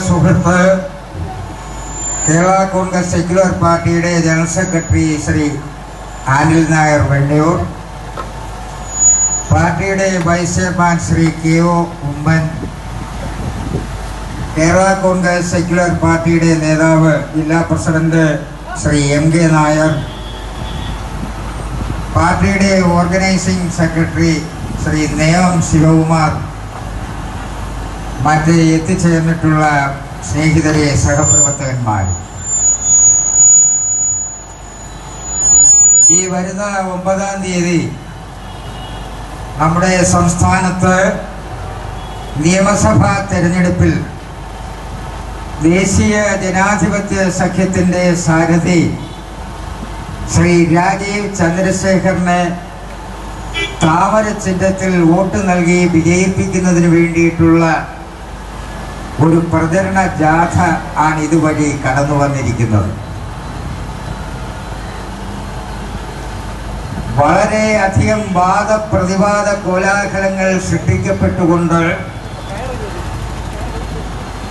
സുഹൃത്ത് Kerala Congress Secular പാർട്ടിയുടെ general secretary Shri Anil Nair Vennoor, പാർട്ടിയുടെ vice chairman Shri K O. Oommen, Kerala Congress Secular പാർട്ടിയുടെ നേതാവ് ജില്ലാ പ്രസിഡന്റ് ശ്രീ എം.കെ. നായർ, പാർട്ടിയുടെ ഓർഗനൈസിംഗ് സെക്രട്ടറി ശ്രീ നേമം ശിവകുമാർ, മറ്റ് എത്തിച്ചേർന്നിട്ടുള്ള സ്നേഹിതരെ, സഹപ്രവർത്തകന്മാർ, ഈ വരുന്ന 9-ാം തീയതി നമ്മുടെ സംസ്ഥാനത്ത് നിയമസഭാ തെരഞ്ഞെടുപ്പിൽ ദേശീയ ജനാധിപത്യ സഖ്യത്തിൻ്റെ സാരഥി ശ്രീ രാജീവ് ചന്ദ്രശേഖറിന് താമര ചിഹ്നത്തിൽ വോട്ട് നൽകി വിജയിപ്പിക്കുന്നതിന് വേണ്ടിയിട്ടുള്ള ഒരു പ്രചരണ ജാഥ ആണ് ഇതുവഴി കടന്നു വന്നിരിക്കുന്നത്. വളരെയധികം വാദപ്രതിവാദ കോലാഹലങ്ങൾ സൃഷ്ടിക്കപ്പെട്ടുകൊണ്ട്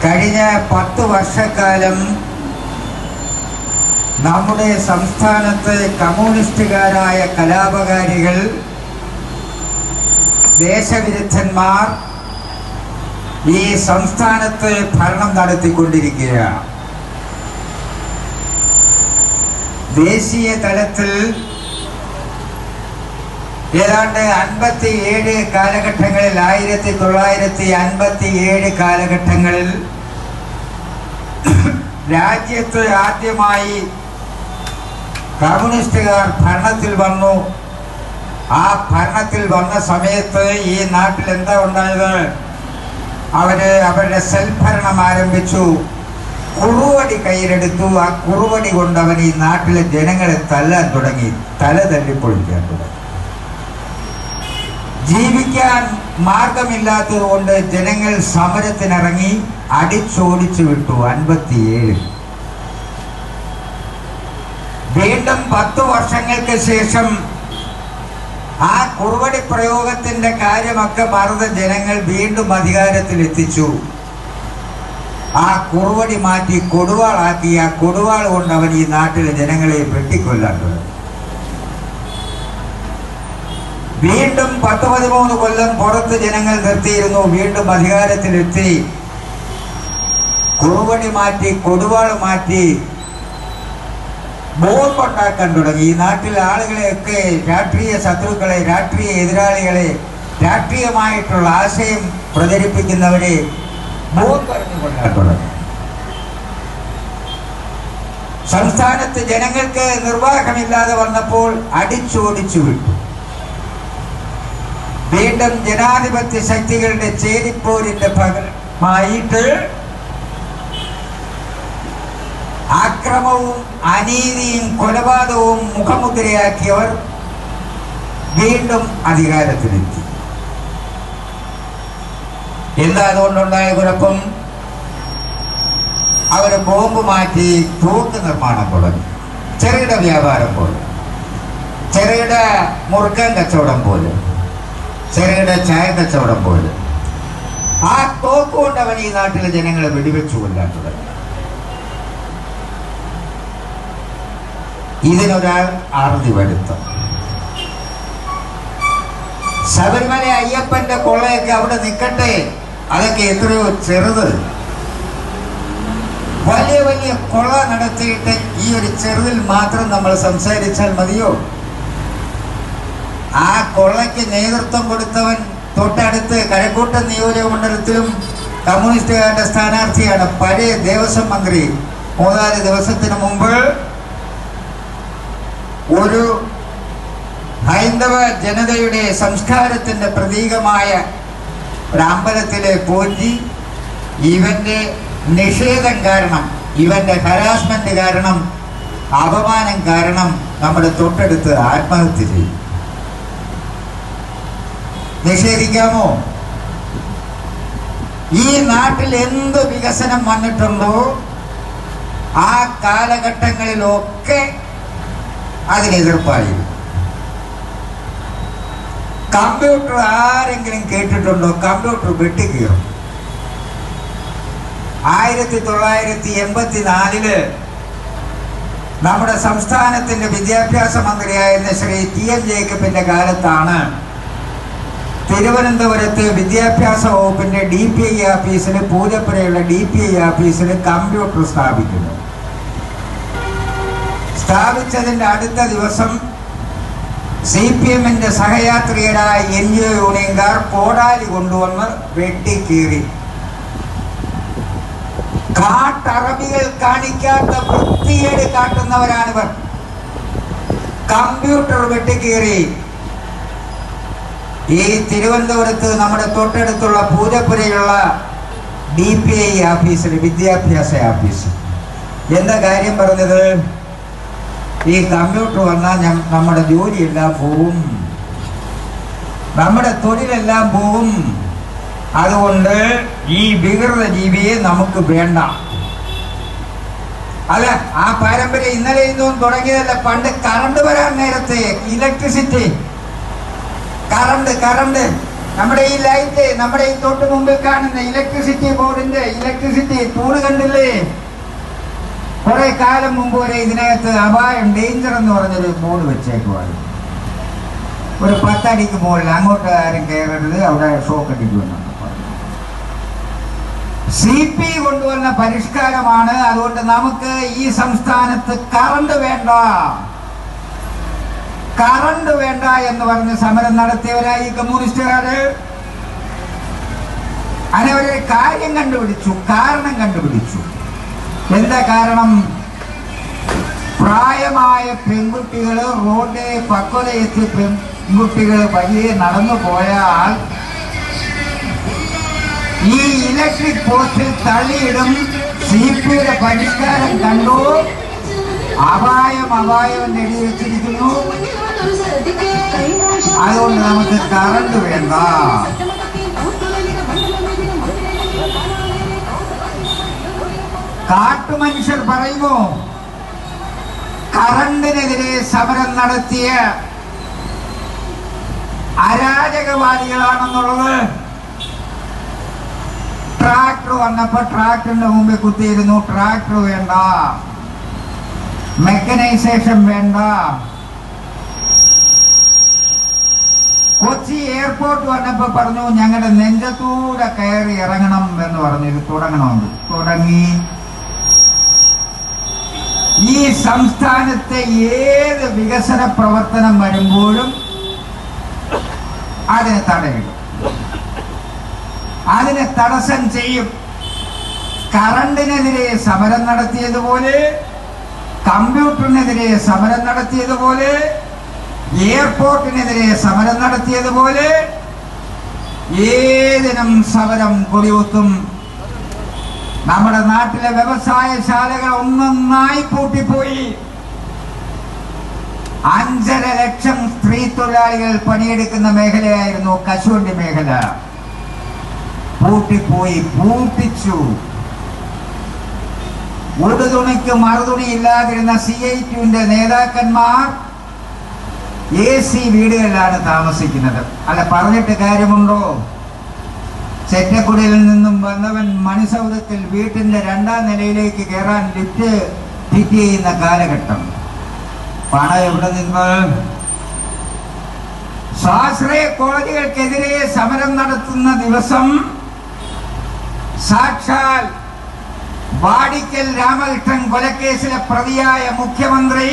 കഴിഞ്ഞ 10 വർഷക്കാലം നമ്മുടെ സംസ്ഥാനത്ത് കമ്മ്യൂണിസ്റ്റുകാരായ കലാപകാരികൾ, ദേശവിരുദ്ധന്മാർ ഈ സംസ്ഥാനത്ത് ഭരണം നടത്തിക്കൊണ്ടിരിക്കുകയാണ്. ദേശീയ തലത്തിൽ ഏതാണ്ട് 57 കാലഘട്ടങ്ങളിൽ 1957 കാലഘട്ടങ്ങളിൽ രാജ്യത്ത് ആദ്യമായി കമ്മ്യൂണിസ്റ്റുകാർ ഭരണത്തിൽ വന്നു. ആ ഭരണത്തിൽ വന്ന സമയത്ത് ഈ നാട്ടിൽ എന്താ ഉണ്ടായത്? അവരുടെ സെൽഭരണം ആരംഭിച്ചു. കുറുവടി കയ്യിലെടുത്തു. ആ കുറുവടി കൊണ്ട് അവൻ ഈ നാട്ടിലെ ജനങ്ങളെ തല്ലാൻ തുടങ്ങി, തല തല്ലിപ്പൊളിക്കാൻ തുടങ്ങി. ജീവിക്കാൻ മാർഗമില്ലാത്തത് കൊണ്ട് ജനങ്ങൾ സമരത്തിനിറങ്ങി, അടിച്ചോടിച്ചു വിട്ടു. 57 വീണ്ടും 10 വർഷങ്ങൾക്ക് ശേഷം ആ കുറുവടി പ്രയോഗത്തിന്റെ കാര്യമൊക്കെ മറന്ന ജനങ്ങൾ വീണ്ടും അധികാരത്തിലെത്തിച്ചു. ആ കുറുവടി മാറ്റി കൊടുവാളാക്കി. ആ കൊടുവാൾ കൊണ്ട് അവൻ ഈ നാട്ടിലെ ജനങ്ങളെ വെട്ടിക്കൊല്ലാൻ തുടങ്ങി. വീണ്ടും 10-13 കൊല്ലം പുറത്ത് ജനങ്ങൾ നിർത്തിയിരുന്നു. വീണ്ടും അധികാരത്തിലെത്തി. കുറുവടി മാറ്റി, കൊടുവാൾ മാറ്റി, ബോംബുണ്ടാക്കാൻ തുടങ്ങി. ഈ നാട്ടിലെ ആളുകളെയൊക്കെ, രാഷ്ട്രീയ ശത്രുക്കളെ, രാഷ്ട്രീയ എതിരാളികളെ, രാഷ്ട്രീയമായിട്ടുള്ള ആശയം പ്രചരിപ്പിക്കുന്നവരെ ബോംബ് എറിഞ്ഞു കൊല്ലാൻ തുടങ്ങി. സംസ്ഥാനത്ത് ജനങ്ങൾക്ക് നിർവാഹമില്ലാതെ വന്നപ്പോൾ അടിച്ചോടിച്ചു വിട്ടു. വീണ്ടും ജനാധിപത്യ ശക്തികളുടെ ചേരിപ്പോരിന്റെ ഭാഗമായിട്ട് അക്രമവും അനീതിയും കൊലപാതകവും മുഖമുദ്രയാക്കിയവർ വീണ്ടും അധികാരത്തിലെത്തി. എന്താ അതുകൊണ്ടുണ്ടായ കുഴപ്പം? അവര് ബോംബ് മാറ്റി തോക്ക് നിർമ്മാണം തുടങ്ങി. ചെറുകിട വ്യാപാരം പോലെ, ചെറുകിട മുറുക്കൻ കച്ചവടം പോലെ, ചെറുകിട ചായ കച്ചവടം പോലെ. ആ തോക്ക് കൊണ്ട് അവൻ ഈ നാട്ടിലെ ജനങ്ങളെ വെടിവെച്ചു കൊല്ലാൻ തുടങ്ങി. ഇതിനൊരാൾ അറുതി വരുത്തും. ശബരിമല അയ്യപ്പന്റെ കൊള്ളയൊക്കെ അവിടെ നിൽക്കട്ടെ, അതൊക്കെ എത്രയോ ചെറുത്. വലിയ വലിയ കൊള്ള നടത്തിയിട്ട് ഈ ഒരു ചെറുതിൽ മാത്രം നമ്മൾ സംസാരിച്ചാൽ മതിയോ? ആ കൊള്ളയ്ക്ക് നേതൃത്വം കൊടുത്തവൻ തൊട്ടടുത്ത് കഴക്കൂട്ടം നിയോജക മണ്ഡലത്തിലും കമ്മ്യൂണിസ്റ്റുകാരുടെ സ്ഥാനാർത്ഥിയാണ്. പഴയ ദേവസ്വം മന്ത്രി. 3-4 ദിവസത്തിന് മുമ്പ് ഒരു ഹൈന്ദവ ജനതയുടെ സംസ്കാരത്തിന്റെ പ്രതീകമായ ഒരു അമ്പലത്തിലെ പോറ്റി ഇവന്റെ നിഷേധം കാരണം, ഇവന്റെ ഹരാസ്മെന്റ് കാരണം, അപമാനം കാരണം നമ്മുടെ തൊട്ടടുത്ത് ആത്മഹത്യ ചെയ്യും. നിഷേധിക്കാമോ? ഈ നാട്ടിൽ എന്ത് വികസനം വന്നിട്ടുണ്ടോ ആ കാലഘട്ടങ്ങളിലൊക്കെ അതിനെതിർപ്പായി. കമ്പ്യൂട്ടർ ആരെങ്കിലും കേട്ടിട്ടുണ്ടോ? കമ്പ്യൂട്ടർ വെട്ടിക്കീറും. 1984 നമ്മുടെ സംസ്ഥാനത്തിന്റെ വിദ്യാഭ്യാസ മന്ത്രിയായിരുന്ന ശ്രീ TN ജേക്കബിന്റെ കാലത്താണ് തിരുവനന്തപുരത്ത് വിദ്യാഭ്യാസ വകുപ്പിന്റെ DPI ഓഫീസിൽ, പൂജപ്പുരയുള്ള DPI ഓഫീസിൽ കമ്പ്യൂട്ടർ സ്ഥാപിക്കുന്നു. സ്ഥാപിച്ചതിന്റെ അടുത്ത ദിവസം CPMന്റെ സഹയാത്രികരായ NGO യൂണിയൻകാർ കോടാലി കൊണ്ടുവന്ന് വെട്ടിക്കീറി. കാട്ടറബികൾ കാണിക്കാത്ത വൃത്തികേട് കാട്ടുന്നവരാണിവർ. കമ്പ്യൂട്ടർ വെട്ടിക്കീറി ഈ തിരുവനന്തപുരത്ത് നമ്മുടെ തൊട്ടടുത്തുള്ള പൂജപ്പുരയുള്ള DPI ഓഫീസിൽ, വിദ്യാഭ്യാസ ഓഫീസ്. എന്താ കാര്യം പറഞ്ഞത്? ഈ കമ്പ്യൂട്ടർ വന്നാൽ നമ്മുടെ ജോലിയെല്ലാം പോവും, നമ്മുടെ തൊഴിലെല്ലാം പോവും. അതുകൊണ്ട് ഈ വികൃത ജീവിയെ നമുക്ക് വേണ്ട. അല്ല, ആ പാരമ്പര്യം ഇന്നലെ ഇന്നും തുടങ്ങിയതല്ല. പണ്ട് കറണ്ട് വരാൻ നേരത്തെ ഇലക്ട്രിസിറ്റി, കറണ്ട് നമ്മുടെ ഈ ലൈറ്റ്, നമ്മുടെ ഈ തൊട്ട് മുമ്പിൽ കാണുന്ന ഇലക്ട്രിസിറ്റി ബോർഡിന്റെ ഇലക്ട്രിസിറ്റി തൂണ് കണ്ടില്ലേ? കുറെ കാലം മുമ്പ് വരെ ഇതിനകത്ത് അപായം, ഡേഞ്ചർ എന്ന് പറഞ്ഞൊരു ബോർഡ് വെച്ചേക്കുവായിരുന്നു. ഒരു 10 അടിക്ക് മുകളിൽ അങ്ങോട്ട് ആരും കയറരുത്, അവിടെ ഷോക്ക് അടിക്കുമെന്നാണ് പറഞ്ഞത്. CP കൊണ്ടുവന്ന പരിഷ്കാരമാണ്. അതുകൊണ്ട് നമുക്ക് ഈ സംസ്ഥാനത്ത് കറണ്ട് വേണ്ട എന്ന് പറഞ്ഞ് സമരം നടത്തിയവരായി കമ്മ്യൂണിസ്റ്റുകാര്. അതിനവരെ കാര്യം കണ്ടുപിടിച്ചു, കാരണം കണ്ടുപിടിച്ചു. എന്താ കാരണം? പ്രായമായ പെൺകുട്ടികൾ, റോഡിൽ പക്വതയെത്തിയ പെൺകുട്ടികൾ വഴിയെ നടന്നു പോയാൽ ഈ ഇലക്ട്രിക് പോസ്റ്റിൽ തള്ളിയിടും. CPയുടെ പരിഷ്കാരം കണ്ടു. അപായം എഴുതി വെച്ചിരിക്കുന്നു. അതുകൊണ്ട് നമുക്ക് കറണ്ട് വേണ്ട. കാട്ടുമനുഷ്യർ പറയുമോ? കറണ്ടിനെതിരെ സമരം നടത്തിയ അരാജകവാദികളാണെന്നുള്ളത്. ട്രാക്ടർ വന്നപ്പോ ട്രാക്ടറിന്റെ മുമ്പിൽ കുത്തിയിരുന്നു. ട്രാക്ടർ വേണ്ട, മെക്കനൈസേഷൻ വേണ്ട. കൊച്ചി എയർപോർട്ട് വന്നപ്പോ പറഞ്ഞു ഞങ്ങളുടെ നെഞ്ചത്തൂടെ കയറി ഇറങ്ങണം എന്ന് പറഞ്ഞു. ഇത് തുടങ്ങണമെന്ന് തുടങ്ങി. ഈ സംസ്ഥാനത്തെ ഏത് വികസന പ്രവർത്തനം വരുമ്പോഴും അതിനെ തടയിടും, അതിനെ തടസ്സം ചെയ്യും. കറണ്ടിനെതിരെ സമരം നടത്തിയതുപോലെ, കമ്പ്യൂട്ടറിനെതിരെ സമരം നടത്തിയതുപോലെ, എയർപോർട്ടിനെതിരെ സമരം നടത്തിയതുപോലെ ഏതിനും സമരം കൊടികുത്തും. നമ്മുടെ നാട്ടിലെ വ്യവസായശാലകൾ ഒന്നൊന്നായി പൂട്ടിപ്പോയി. 5.5 ലക്ഷം സ്ത്രീ തൊഴിലാളികൾ പണിയെടുക്കുന്ന മേഖലയായിരുന്നു കശുവണ്ടി മേഖല. പൂട്ടിച്ചു. ഉടുതുണിക്ക് മറുതുണി ഇല്ലാതിരുന്ന CITUവിന്റെ നേതാക്കന്മാർ AC വീടുകളിലാണ് താമസിക്കുന്നത്. അല്ല, പറഞ്ഞിട്ട് കാര്യമുണ്ടോ? ചെറ്റക്കുടിയിൽ നിന്നും വന്നവൻ മണിസൗധത്തിൽ വീട്ടിന്റെ 2ാം നിലയിലേക്ക് കയറാൻ ലിഫ്റ്റ് ഫിറ്റ് ചെയ്യുന്ന കാലഘട്ടം. പണം എവിടെ നിന്ന്? സ്വാശ്രയ കോളേജുകൾക്കെതിരെ സമരം നടത്തുന്ന ദിവസം സാക്ഷാൽ വാടിക്കൽ രാമകൃഷ്ണൻ കൊലക്കേസിലെ പ്രതിയായ മുഖ്യമന്ത്രി,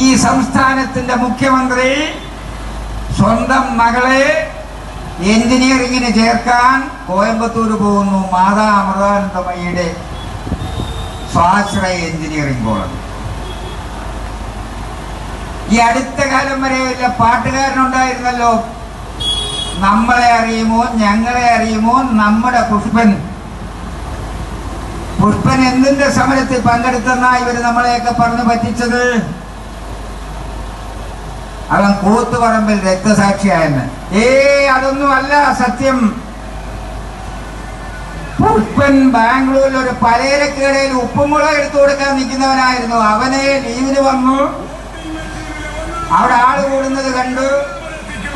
ഈ സംസ്ഥാനത്തിന്റെ മുഖ്യമന്ത്രി, സ്വന്തം മകളെ എഞ്ചിനീയറിംഗിന് ചേർക്കാൻ കോയമ്പത്തൂർ പോകുന്നു. മാതാ അമൃതാനന്ദമയിയുടെ സ്വാശ്രയ എഞ്ചിനീയറിംഗ് കോളേജ്. ഈ അടുത്ത കാലം വരെ വല്ല പാട്ടുകാരനുണ്ടായിരുന്നല്ലോ, നമ്മളെ അറിയുമോ, ഞങ്ങളെ അറിയുമോ, നമ്മുടെ പുഷ്പൻ എന്തിന്റെ സമരത്തിൽ പങ്കെടുത്തെന്നാ ഇവര് നമ്മളെയൊക്കെ പറഞ്ഞു പറ്റിച്ചത്? അവൻ കൂത്തുപറമ്പിൽ രക്തസാക്ഷിയായെന്ന്. അതൊന്നും അല്ല സത്യം. പുഷ്പൻ ബാംഗ്ലൂരിൽ ഒരു പലചരക്കടയിൽ ഉപ്പുമുളക് എടുത്തു കൊടുക്കാൻ നിൽക്കുന്നവനായിരുന്നു. അവനെ ലീവിന് വന്നു. അവിടെ ആള് കൂടുന്നത് കണ്ടു.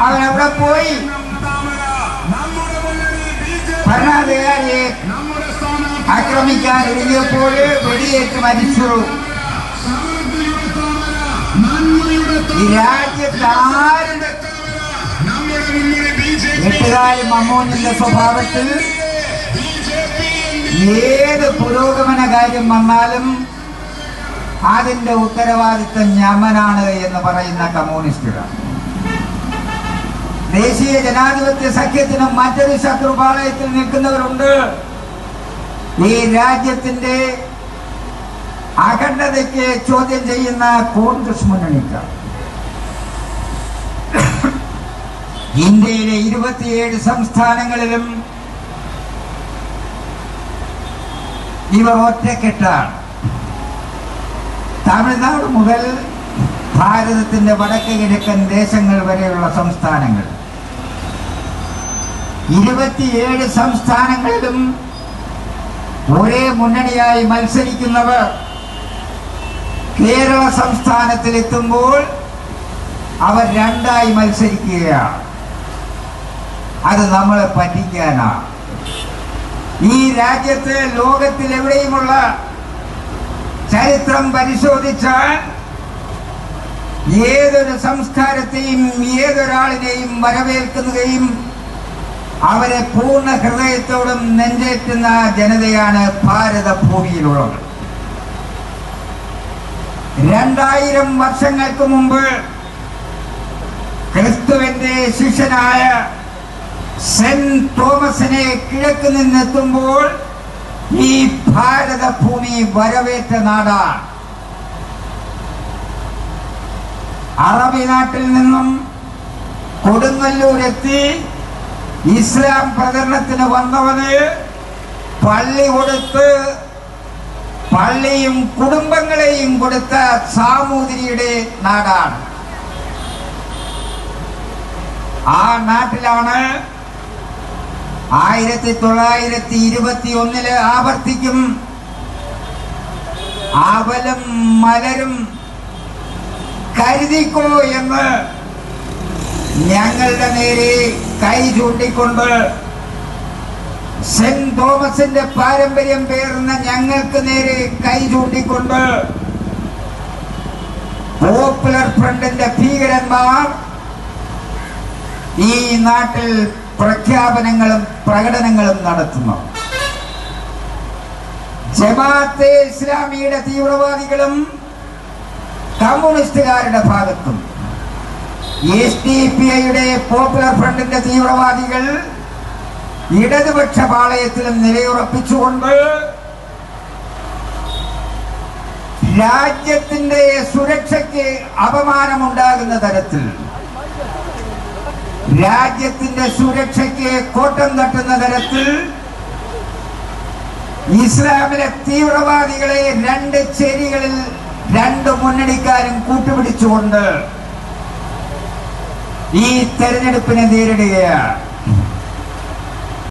അവൻ അവിടെ പോയി ഭരണാധികാരിയെ ആക്രമിക്കാൻ ഒരുങ്ങിയപ്പോൾ വെടിയേറ്റ് മരിച്ചു. ഈ രാജ്യത്ത് ആരും എട്ടുകാലി മമ്മൂനിന്റെ സ്വഭാവത്തിൽ ഏത് പുരോഗമന കാര്യം വന്നാലും അതിന്റെ ഉത്തരവാദിത്വം ഞമ്മനാണ് എന്ന് പറയുന്ന കമ്മ്യൂണിസ്റ്റുകൾ. ദേശീയ ജനാധിപത്യ സഖ്യത്തിനും മറ്റൊരു ശത്രുപാളയത്തിൽ നിൽക്കുന്നവരുണ്ട്. ഈ രാജ്യത്തിന്റെ അഖണ്ഡതയ്ക്ക് ചോദ്യം ചെയ്യുന്ന കോൺഗ്രസ് മുന്നണിക്ക് ഇന്ത്യയിലെ 27 സംസ്ഥാനങ്ങളിലും ഇവർ ഒറ്റക്കെട്ടാണ്. തമിഴ്നാട് മുതൽ ഭാരതത്തിന്റെ വടക്ക് കിഴക്കൻ ദേശങ്ങൾ വരെയുള്ള സംസ്ഥാനങ്ങൾ 27 സംസ്ഥാനങ്ങളിലും ഒരേ മുന്നണിയായി മത്സരിക്കുന്നവർ കേരള സംസ്ഥാനത്തിലെത്തുമ്പോൾ അവർ രണ്ടായി മത്സരിക്കുകയാണ്. അത് നമ്മളെ പറ്റിക്കാനാണ്. ഈ രാജ്യത്ത് ലോകത്തിൽ എവിടെയുമുള്ള ചരിത്രം പരിശോധിച്ചാൽ ഏതൊരു സംസ്കാരത്തെയും ഏതൊരാളിനെയും വരവേൽക്കുകയും അവരെ പൂർണ്ണ ഹൃദയത്തോടും നെഞ്ചേറ്റുന്ന ജനതയാണ് ഭാരതഭൂമിയിലുള്ളത്. 2000 വർഷങ്ങൾക്ക് മുമ്പ് ക്രിസ്തുവിന്റെ ശിഷ്യനായ സെന്റ് തോമസിനെ കിഴക്ക് നിന്നെത്തുമ്പോൾ ഈ ഭാരതഭൂമി വരവേറ്റ നാടാണ്. അറബി നാട്ടിൽ നിന്നും കൊടുങ്ങല്ലൂരെത്തി ഇസ്ലാം പ്രചരണത്തിന് വന്നവന് പള്ളി കൊടുത്ത് പള്ളിയും കുടുംബങ്ങളെയും കൊടുത്ത സാമൂതിരിയുടെ നാടാണ്. ആ നാട്ടിലാണ് 1921 ആവർത്തിക്കും അവലും മലരും കരുതിക്കോ എന്ന് ഞങ്ങളുടെ നേരെ കൈ ചൂണ്ടിക്കൊണ്ട് സെന്റ് തോമസിന്റെ പാരമ്പര്യം പേർന്ന ഞങ്ങൾക്ക് നേരെ കൈ ചൂണ്ടിക്കൊണ്ട് പോപ്പുലർ ഫ്രണ്ടിന്റെ ഭീകരന്മാർ ഈ നാട്ടിൽ പ്രഖ്യാപനങ്ങളും പ്രകടനങ്ങളും നടത്തുന്നു. ജമാഅത്തെ ഇസ്ലാമിയുടെ തീവ്രവാദികളും കമ്മ്യൂണിസ്റ്റുകാരുടെ ഭാഗത്തും SDPIയുടെ പോപ്പുലർ ഫ്രണ്ടിന്റെ തീവ്രവാദികൾ ഇടതുപക്ഷ പാളയത്തിലും നിലയുറപ്പിച്ചുകൊണ്ട് രാജ്യത്തിന്റെ സുരക്ഷയ്ക്ക് അപമാനമുണ്ടാകുന്ന തരത്തിൽ രാജ്യത്തിന്റെ സുരക്ഷയ്ക്ക് കോട്ടം തട്ടുന്ന തരത്തിൽ ഇസ്ലാമിലെ തീവ്രവാദികളെ 2 ചേരികളിൽ 2 മുന്നണിക്കാരും കൂട്ടുപിടിച്ചുകൊണ്ട് ഈ തെരഞ്ഞെടുപ്പിനെ നേരിടുകയാണ്.